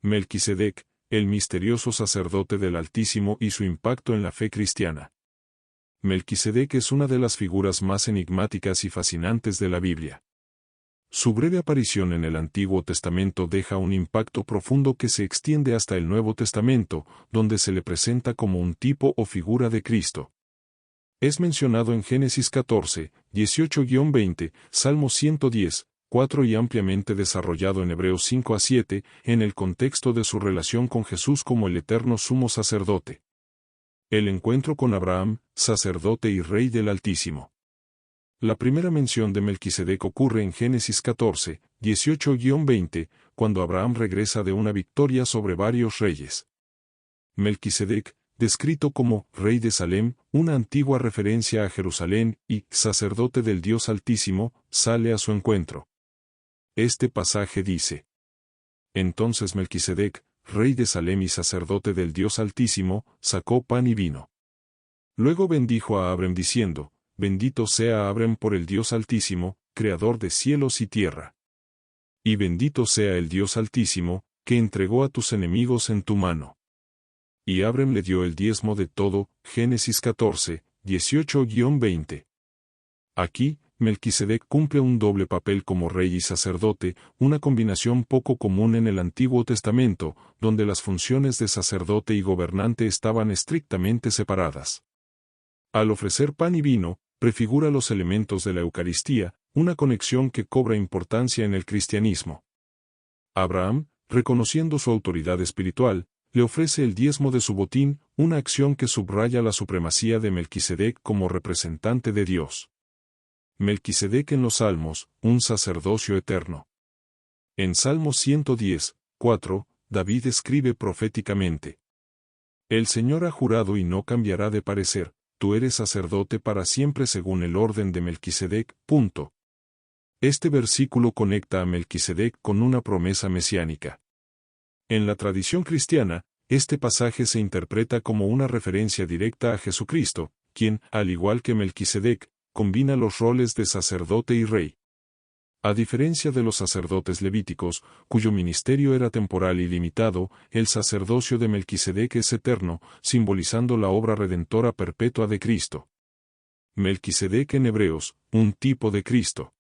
Melquisedec, el misterioso sacerdote del Altísimo y su impacto en la fe cristiana. Melquisedec es una de las figuras más enigmáticas y fascinantes de la Biblia. Su breve aparición en el Antiguo Testamento deja un impacto profundo que se extiende hasta el Nuevo Testamento, donde se le presenta como un tipo o figura de Cristo. Es mencionado en Génesis 14, 18-20, Salmo 110, 4 y ampliamente desarrollado en Hebreos 5 a 7, en el contexto de su relación con Jesús como el eterno sumo sacerdote. El encuentro con Abraham, sacerdote y rey del Altísimo. La primera mención de Melquisedec ocurre en Génesis 14, 18-20, cuando Abraham regresa de una victoria sobre varios reyes. Melquisedec, descrito como rey de Salem, una antigua referencia a Jerusalén, y sacerdote del Dios Altísimo, sale a su encuentro. Este pasaje dice: Entonces Melquisedec, rey de Salem y sacerdote del Dios Altísimo, sacó pan y vino. Luego bendijo a Abram diciendo: Bendito sea Abram por el Dios Altísimo, creador de cielos y tierra. Y bendito sea el Dios Altísimo, que entregó a tus enemigos en tu mano. Y Abram le dio el diezmo de todo. Génesis 14, 18-20. Aquí, Melquisedec cumple un doble papel como rey y sacerdote, una combinación poco común en el Antiguo Testamento, donde las funciones de sacerdote y gobernante estaban estrictamente separadas. Al ofrecer pan y vino, prefigura los elementos de la Eucaristía, una conexión que cobra importancia en el cristianismo. Abraham, reconociendo su autoridad espiritual, le ofrece el diezmo de su botín, una acción que subraya la supremacía de Melquisedec como representante de Dios. Melquisedec en los Salmos, un sacerdocio eterno. En Salmo 110, 4, David escribe proféticamente: El Señor ha jurado y no cambiará de parecer, tú eres sacerdote para siempre según el orden de Melquisedec. Este versículo conecta a Melquisedec con una promesa mesiánica. En la tradición cristiana, este pasaje se interpreta como una referencia directa a Jesucristo, quien, al igual que Melquisedec, combina los roles de sacerdote y rey. A diferencia de los sacerdotes levíticos, cuyo ministerio era temporal y limitado, el sacerdocio de Melquisedec es eterno, simbolizando la obra redentora perpetua de Cristo. Melquisedec en Hebreos, un tipo de Cristo.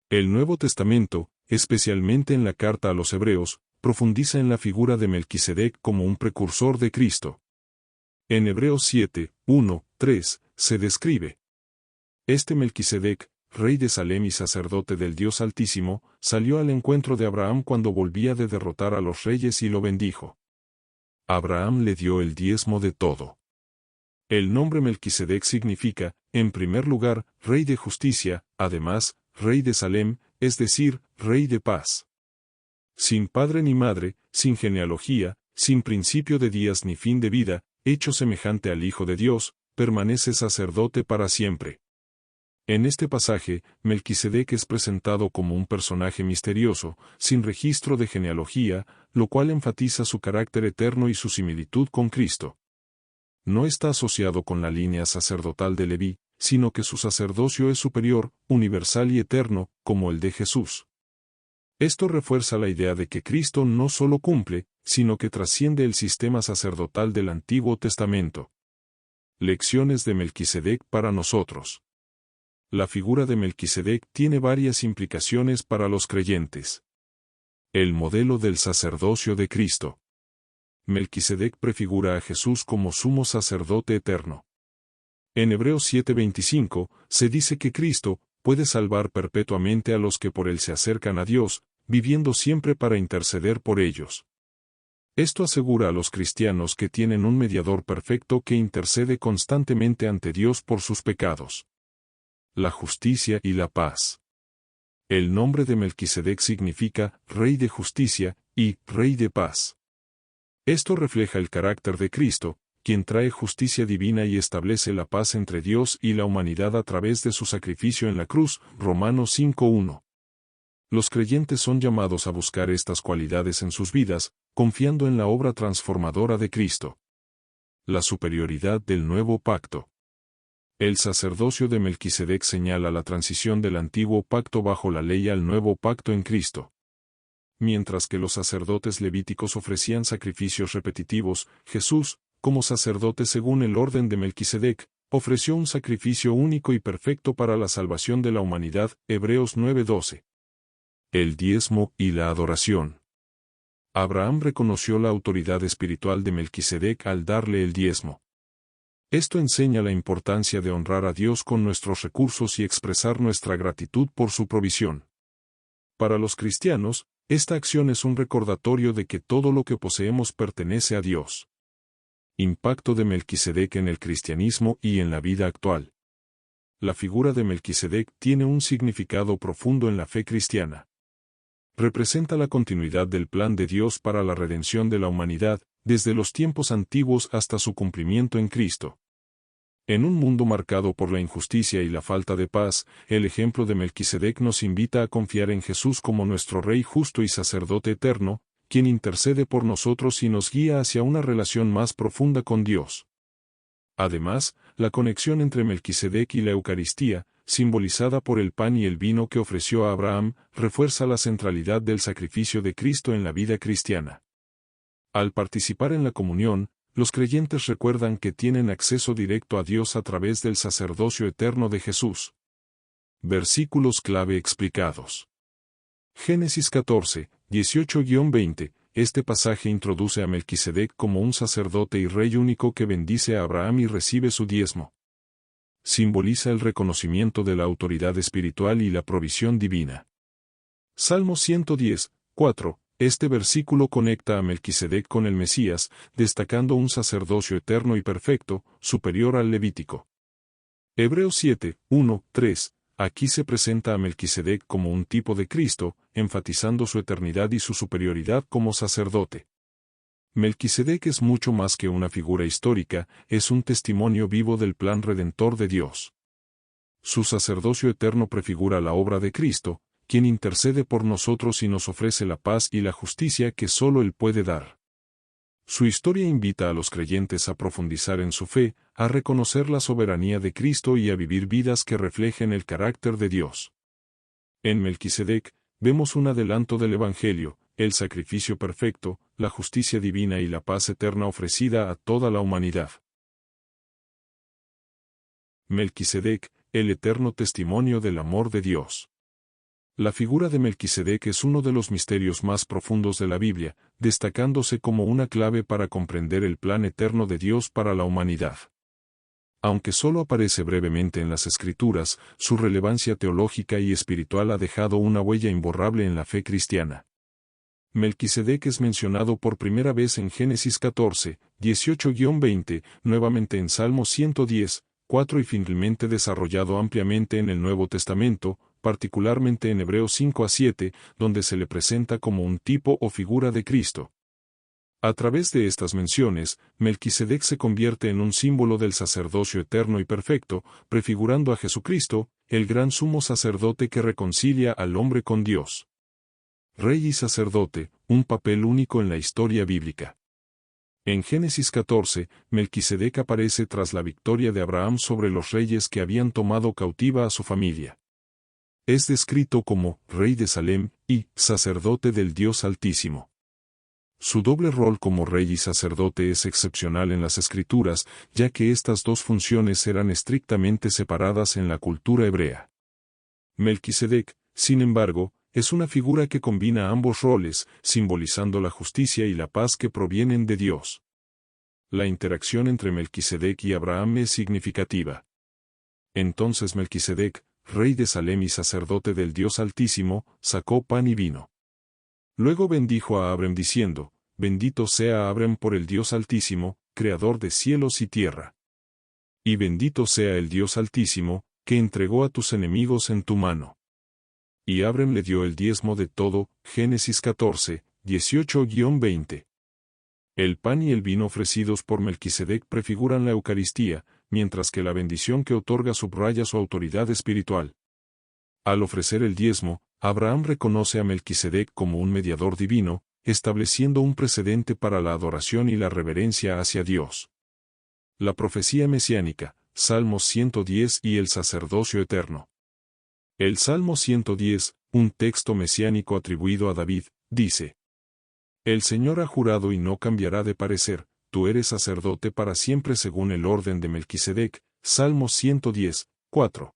El Nuevo Testamento, especialmente en la carta a los Hebreos, profundiza en la figura de Melquisedec como un precursor de Cristo. En Hebreos 7, 1, 3, se describe: Este Melquisedec, rey de Salem y sacerdote del Dios Altísimo, salió al encuentro de Abraham cuando volvía de derrotar a los reyes y lo bendijo. Abraham le dio el diezmo de todo. El nombre Melquisedec significa, en primer lugar, rey de justicia, además, rey de Salem, es decir, rey de paz. Sin padre ni madre, sin genealogía, sin principio de días ni fin de vida, hecho semejante al Hijo de Dios, permanece sacerdote para siempre. En este pasaje, Melquisedec es presentado como un personaje misterioso, sin registro de genealogía, lo cual enfatiza su carácter eterno y su similitud con Cristo. No está asociado con la línea sacerdotal de Leví, sino que su sacerdocio es superior, universal y eterno, como el de Jesús. Esto refuerza la idea de que Cristo no solo cumple, sino que trasciende el sistema sacerdotal del Antiguo Testamento. Lecciones de Melquisedec para nosotros. La figura de Melquisedec tiene varias implicaciones para los creyentes. El modelo del sacerdocio de Cristo. Melquisedec prefigura a Jesús como sumo sacerdote eterno. En Hebreos 7:25, se dice que Cristo puede salvar perpetuamente a los que por él se acercan a Dios, viviendo siempre para interceder por ellos. Esto asegura a los cristianos que tienen un mediador perfecto que intercede constantemente ante Dios por sus pecados. La justicia y la paz. El nombre de Melquisedec significa Rey de Justicia y Rey de Paz. Esto refleja el carácter de Cristo, quien trae justicia divina y establece la paz entre Dios y la humanidad a través de su sacrificio en la cruz. Romanos 5:1. Los creyentes son llamados a buscar estas cualidades en sus vidas, confiando en la obra transformadora de Cristo. La superioridad del nuevo pacto. El sacerdocio de Melquisedec señala la transición del antiguo pacto bajo la ley al nuevo pacto en Cristo. Mientras que los sacerdotes levíticos ofrecían sacrificios repetitivos, Jesús, como sacerdote según el orden de Melquisedec, ofreció un sacrificio único y perfecto para la salvación de la humanidad. Hebreos 9:12. El diezmo y la adoración. Abraham reconoció la autoridad espiritual de Melquisedec al darle el diezmo. Esto enseña la importancia de honrar a Dios con nuestros recursos y expresar nuestra gratitud por su provisión. Para los cristianos, esta acción es un recordatorio de que todo lo que poseemos pertenece a Dios. Impacto de Melquisedec en el cristianismo y en la vida actual. La figura de Melquisedec tiene un significado profundo en la fe cristiana. Representa la continuidad del plan de Dios para la redención de la humanidad, desde los tiempos antiguos hasta su cumplimiento en Cristo. En un mundo marcado por la injusticia y la falta de paz, el ejemplo de Melquisedec nos invita a confiar en Jesús como nuestro Rey justo y sacerdote eterno, quien intercede por nosotros y nos guía hacia una relación más profunda con Dios. Además, la conexión entre Melquisedec y la Eucaristía, simbolizada por el pan y el vino que ofreció a Abraham, refuerza la centralidad del sacrificio de Cristo en la vida cristiana. Al participar en la comunión, los creyentes recuerdan que tienen acceso directo a Dios a través del sacerdocio eterno de Jesús. Versículos clave explicados. Génesis 14, 18-20. Este pasaje introduce a Melquisedec como un sacerdote y rey único que bendice a Abraham y recibe su diezmo. Simboliza el reconocimiento de la autoridad espiritual y la provisión divina. Salmo 110, 4. Este versículo conecta a Melquisedec con el Mesías, destacando un sacerdocio eterno y perfecto, superior al levítico. Hebreos 7, 1, 3. Aquí se presenta a Melquisedec como un tipo de Cristo, enfatizando su eternidad y su superioridad como sacerdote. Melquisedec es mucho más que una figura histórica, es un testimonio vivo del plan redentor de Dios. Su sacerdocio eterno prefigura la obra de Cristo, quien intercede por nosotros y nos ofrece la paz y la justicia que solo Él puede dar. Su historia invita a los creyentes a profundizar en su fe, a reconocer la soberanía de Cristo y a vivir vidas que reflejen el carácter de Dios. En Melquisedec, vemos un adelanto del Evangelio, el sacrificio perfecto, la justicia divina y la paz eterna ofrecida a toda la humanidad. Melquisedec, el eterno testimonio del amor de Dios. La figura de Melquisedec es uno de los misterios más profundos de la Biblia, destacándose como una clave para comprender el plan eterno de Dios para la humanidad. Aunque solo aparece brevemente en las Escrituras, su relevancia teológica y espiritual ha dejado una huella imborrable en la fe cristiana. Melquisedec es mencionado por primera vez en Génesis 14, 18-20, nuevamente en Salmo 110, 4 y finalmente desarrollado ampliamente en el Nuevo Testamento, particularmente en Hebreos 5-7, donde se le presenta como un tipo o figura de Cristo. A través de estas menciones, Melquisedec se convierte en un símbolo del sacerdocio eterno y perfecto, prefigurando a Jesucristo, el gran sumo sacerdote que reconcilia al hombre con Dios. Rey y sacerdote, un papel único en la historia bíblica. En Génesis 14, Melquisedec aparece tras la victoria de Abraham sobre los reyes que habían tomado cautiva a su familia. Es descrito como rey de Salem y sacerdote del Dios Altísimo. Su doble rol como rey y sacerdote es excepcional en las Escrituras, ya que estas dos funciones eran estrictamente separadas en la cultura hebrea. Melquisedec, sin embargo, es una figura que combina ambos roles, simbolizando la justicia y la paz que provienen de Dios. La interacción entre Melquisedec y Abraham es significativa. Entonces Melquisedec, rey de Salem y sacerdote del Dios Altísimo, sacó pan y vino. Luego bendijo a Abraham diciendo, bendito sea Abraham por el Dios Altísimo, creador de cielos y tierra. Y bendito sea el Dios Altísimo, que entregó a tus enemigos en tu mano. Y Abraham le dio el diezmo de todo, Génesis 14, 18-20. El pan y el vino ofrecidos por Melquisedec prefiguran la Eucaristía, mientras que la bendición que otorga subraya su autoridad espiritual. Al ofrecer el diezmo, Abraham reconoce a Melquisedec como un mediador divino, estableciendo un precedente para la adoración y la reverencia hacia Dios. La profecía mesiánica, Salmos 110 y el sacerdocio eterno. El Salmo 110, un texto mesiánico atribuido a David, dice: El Señor ha jurado y no cambiará de parecer, tú eres sacerdote para siempre según el orden de Melquisedec. Salmo 110, 4.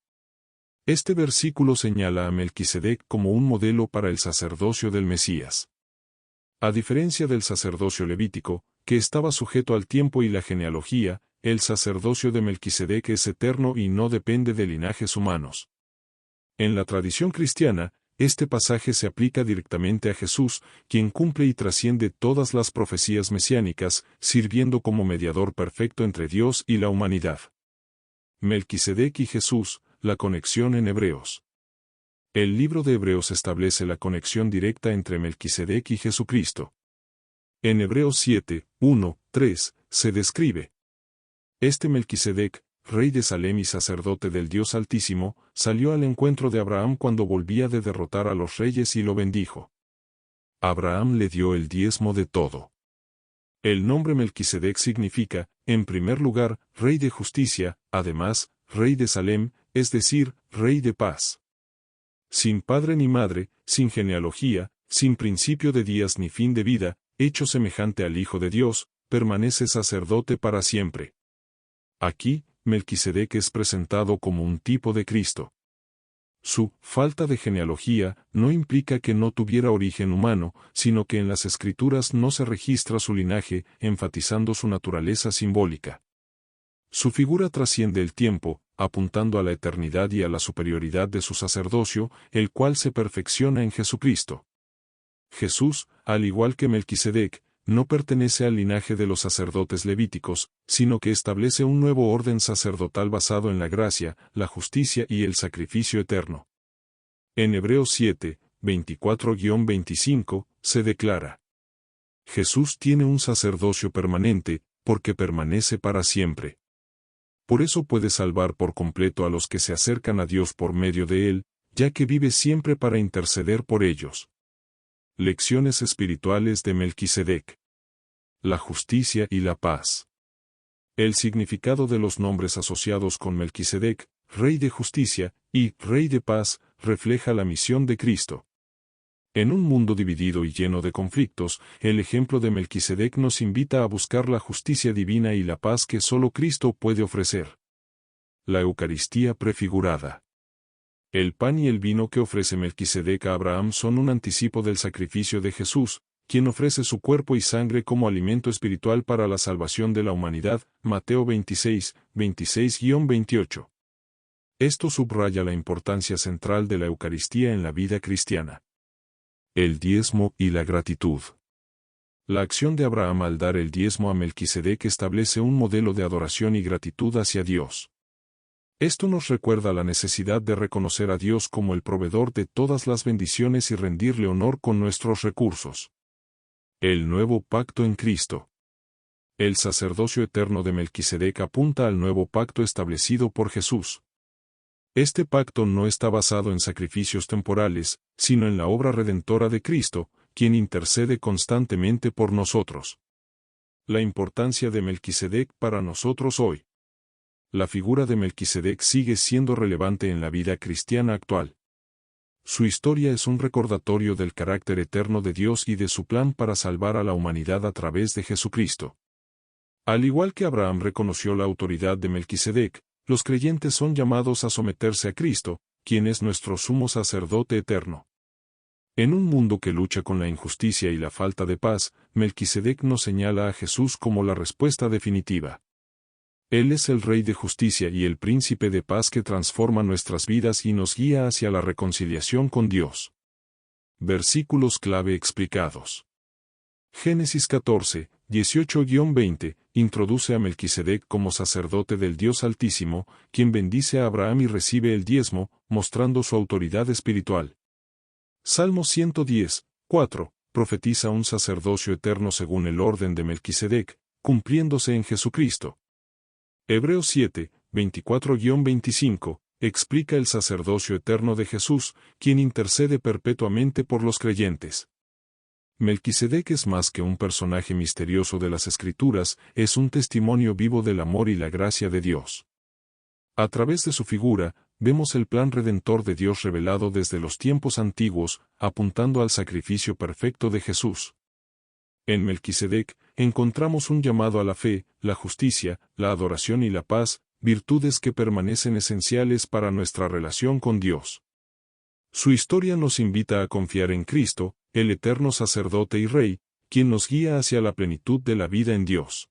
Este versículo señala a Melquisedec como un modelo para el sacerdocio del Mesías. A diferencia del sacerdocio levítico, que estaba sujeto al tiempo y la genealogía, el sacerdocio de Melquisedec es eterno y no depende de linajes humanos. En la tradición cristiana, este pasaje se aplica directamente a Jesús, quien cumple y trasciende todas las profecías mesiánicas, sirviendo como mediador perfecto entre Dios y la humanidad. Melquisedec y Jesús, la conexión en Hebreos. El libro de Hebreos establece la conexión directa entre Melquisedec y Jesucristo. En Hebreos 7, 1, 3, se describe: Este Melquisedec, rey de Salem y sacerdote del Dios Altísimo, salió al encuentro de Abraham cuando volvía de derrotar a los reyes y lo bendijo. Abraham le dio el diezmo de todo. El nombre Melquisedec significa, en primer lugar, rey de justicia, además, rey de Salem, es decir, rey de paz. Sin padre ni madre, sin genealogía, sin principio de días ni fin de vida, hecho semejante al Hijo de Dios, permanece sacerdote para siempre. Aquí, Melquisedec es presentado como un tipo de Cristo. Su falta de genealogía no implica que no tuviera origen humano, sino que en las Escrituras no se registra su linaje, enfatizando su naturaleza simbólica. Su figura trasciende el tiempo, apuntando a la eternidad y a la superioridad de su sacerdocio, el cual se perfecciona en Jesucristo. Jesús, al igual que Melquisedec, no pertenece al linaje de los sacerdotes levíticos, sino que establece un nuevo orden sacerdotal basado en la gracia, la justicia y el sacrificio eterno. En Hebreos 7, 24-25, se declara: Jesús tiene un sacerdocio permanente, porque permanece para siempre. Por eso puede salvar por completo a los que se acercan a Dios por medio de él, ya que vive siempre para interceder por ellos. Lecciones espirituales de Melquisedec. La justicia y la paz. El significado de los nombres asociados con Melquisedec, Rey de Justicia, y Rey de Paz, refleja la misión de Cristo. En un mundo dividido y lleno de conflictos, el ejemplo de Melquisedec nos invita a buscar la justicia divina y la paz que solo Cristo puede ofrecer. La Eucaristía prefigurada. El pan y el vino que ofrece Melquisedec a Abraham son un anticipo del sacrificio de Jesús, quien ofrece su cuerpo y sangre como alimento espiritual para la salvación de la humanidad. Mateo 26, 26-28. Esto subraya la importancia central de la Eucaristía en la vida cristiana. El diezmo y la gratitud. La acción de Abraham al dar el diezmo a Melquisedec establece un modelo de adoración y gratitud hacia Dios. Esto nos recuerda la necesidad de reconocer a Dios como el proveedor de todas las bendiciones y rendirle honor con nuestros recursos. El nuevo pacto en Cristo. El sacerdocio eterno de Melquisedec apunta al nuevo pacto establecido por Jesús. Este pacto no está basado en sacrificios temporales, sino en la obra redentora de Cristo, quien intercede constantemente por nosotros. La importancia de Melquisedec para nosotros hoy. La figura de Melquisedec sigue siendo relevante en la vida cristiana actual. Su historia es un recordatorio del carácter eterno de Dios y de su plan para salvar a la humanidad a través de Jesucristo. Al igual que Abraham reconoció la autoridad de Melquisedec, los creyentes son llamados a someterse a Cristo, quien es nuestro sumo sacerdote eterno. En un mundo que lucha con la injusticia y la falta de paz, Melquisedec nos señala a Jesús como la respuesta definitiva. Él es el Rey de Justicia y el Príncipe de Paz que transforma nuestras vidas y nos guía hacia la reconciliación con Dios. Versículos clave explicados. Génesis 14, 18-20, introduce a Melquisedec como sacerdote del Dios Altísimo, quien bendice a Abraham y recibe el diezmo, mostrando su autoridad espiritual. Salmo 110, 4, profetiza un sacerdocio eterno según el orden de Melquisedec, cumpliéndose en Jesucristo. Hebreos 7, 24-25, explica el sacerdocio eterno de Jesús, quien intercede perpetuamente por los creyentes. Melquisedec es más que un personaje misterioso de las Escrituras, es un testimonio vivo del amor y la gracia de Dios. A través de su figura, vemos el plan redentor de Dios revelado desde los tiempos antiguos, apuntando al sacrificio perfecto de Jesús. En Melquisedec, encontramos un llamado a la fe, la justicia, la adoración y la paz, virtudes que permanecen esenciales para nuestra relación con Dios. Su historia nos invita a confiar en Cristo, el eterno sacerdote y Rey, quien nos guía hacia la plenitud de la vida en Dios.